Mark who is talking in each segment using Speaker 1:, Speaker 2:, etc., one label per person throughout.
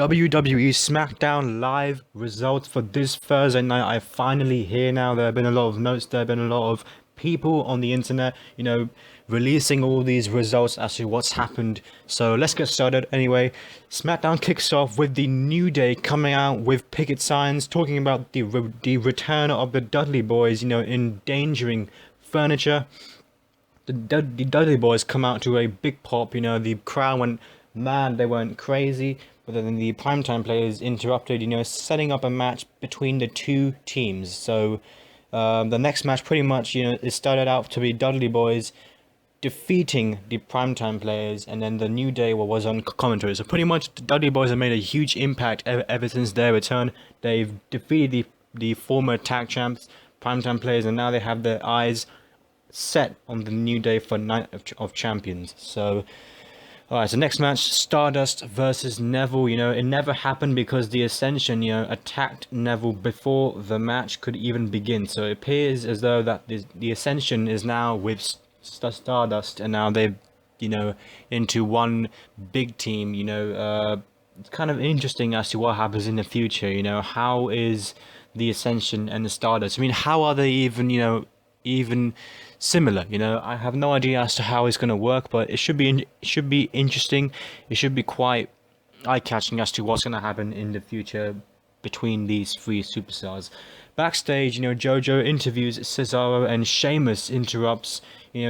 Speaker 1: WWE SmackDown live results for this Thursday night. I finally hear now. There have been a lot of notes. There have been a lot of people on the internet, releasing all these results as to what's happened. So let's get started. Anyway, SmackDown kicks off with the New Day coming out with picket signs talking about the return of the Dudley Boys, endangering furniture. The Dudley Boys come out to a big pop. The crowd went mad. They weren't crazy, but then the primetime players interrupted, setting up a match between the two teams. So the next match pretty much, it started out to be Dudley Boys defeating the primetime players, and then the New Day was on commentary. So pretty much the Dudley Boys have made a huge impact ever since their return. They've defeated the former tag champs, primetime players, and now they have their eyes set on the New Day for Night of Champions. So alright, so next match, Stardust versus Neville. It never happened because the Ascension, attacked Neville before the match could even begin. So it appears as though that the Ascension is now with Stardust, and now they're, into one big team. It's kind of interesting as to what happens in the future. How is the Ascension and the Stardust? I mean, how are they even similar? I have no idea as to how it's going to work, but it should be interesting. It should be quite eye-catching as to what's going to happen in the future between these three superstars. Backstage, Jojo interviews Cesaro, and Sheamus interrupts,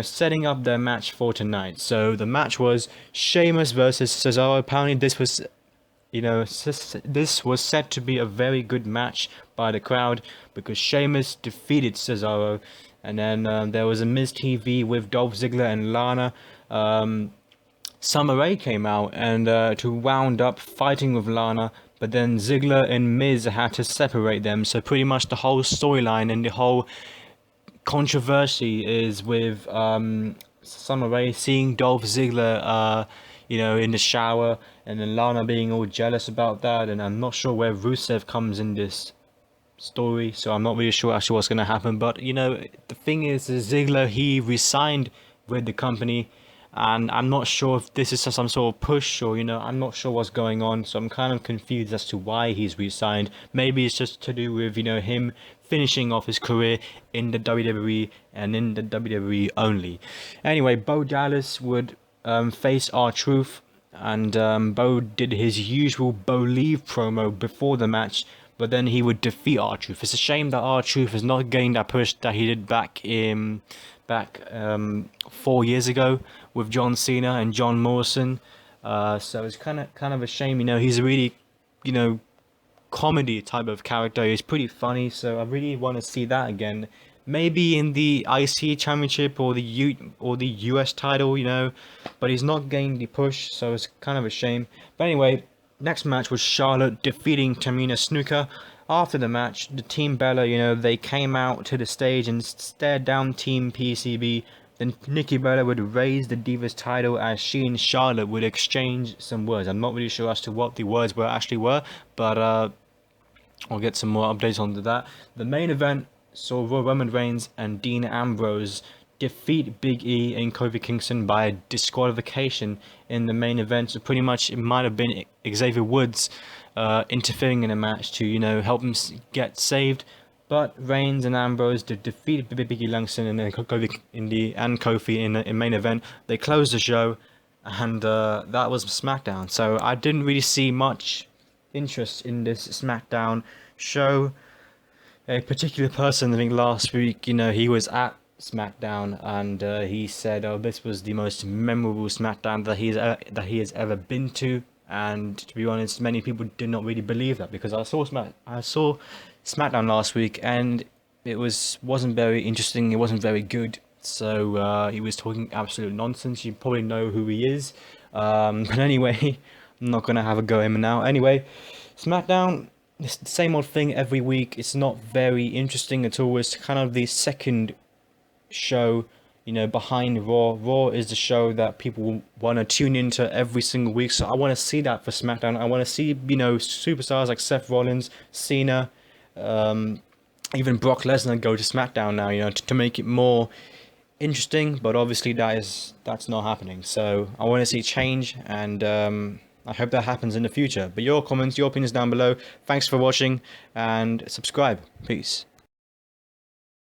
Speaker 1: setting up their match for tonight. So the match was Sheamus versus Cesaro. Apparently this was this was said to be a very good match by the crowd because Sheamus defeated Cesaro. And then there was a MizTV with Dolph Ziggler and Lana. Summer Rae came out and to wound up fighting with Lana, but then Ziggler and Miz had to separate them. So pretty much the whole storyline and the whole controversy is with Summer Rae seeing Dolph Ziggler, in the shower, and then Lana being all jealous about that. And I'm not sure where Rusev comes in this story, so I'm not really sure actually what's going to happen. But the thing is Ziggler, he resigned with the company, and I'm not sure if this is some sort of push, or I'm not sure what's going on. So I'm kind of confused as to why he's resigned. Maybe it's just to do with him finishing off his career in the WWE and in the WWE only. Anyway, Bo Dallas would face R-Truth, and Bo did his usual Believe promo before the match, but then he would defeat R-Truth. It's a shame that R-Truth is not getting that push that he did back 4 years ago with John Cena and John Morrison. So it's kind of a shame. He's a really, comedy type of character. He's pretty funny. So I really want to see that again. Maybe in the IC Championship or the US title, but he's not getting the push. So it's kind of a shame. But anyway, next match was Charlotte defeating Tamina Snuka. After the match, the Team Bella, they came out to the stage and stared down Team PCB. Then Nikki Bella would raise the Divas title as she and Charlotte would exchange some words. I'm not really sure as to what the words were, but I'll get some more updates on that. The main event saw Roman Reigns and Dean Ambrose defeat Big E and Kofi Kington by disqualification in the main event. So pretty much it might have been Xavier Woods interfering in the match to help him get saved, but Reigns and Ambrose defeated Big E Langston and Kofi in the main event. They closed the show, and that was SmackDown. So I didn't really see much interest in this SmackDown show. A particular person, I think last week, he was at SmackDown, and he said, "Oh, this was the most memorable SmackDown that he has ever been to." And to be honest, many people did not really believe that, because I saw SmackDown last week, and it wasn't very interesting. It wasn't very good. So he was talking absolute nonsense. You probably know who he is. But anyway, I'm not gonna have a go at him now. Anyway, SmackDown. It's the same old thing every week. It's not very interesting at all. It's kind of the second show, behind Raw. Raw is the show that people want to tune into every single week. So I want to see that for SmackDown. I want to see, superstars like Seth Rollins, Cena, even Brock Lesnar go to SmackDown now, to make it more interesting. But obviously that's not happening. So I want to see change, and I hope that happens in the future. But your comments, your opinions down below. Thanks for watching and subscribe. Peace.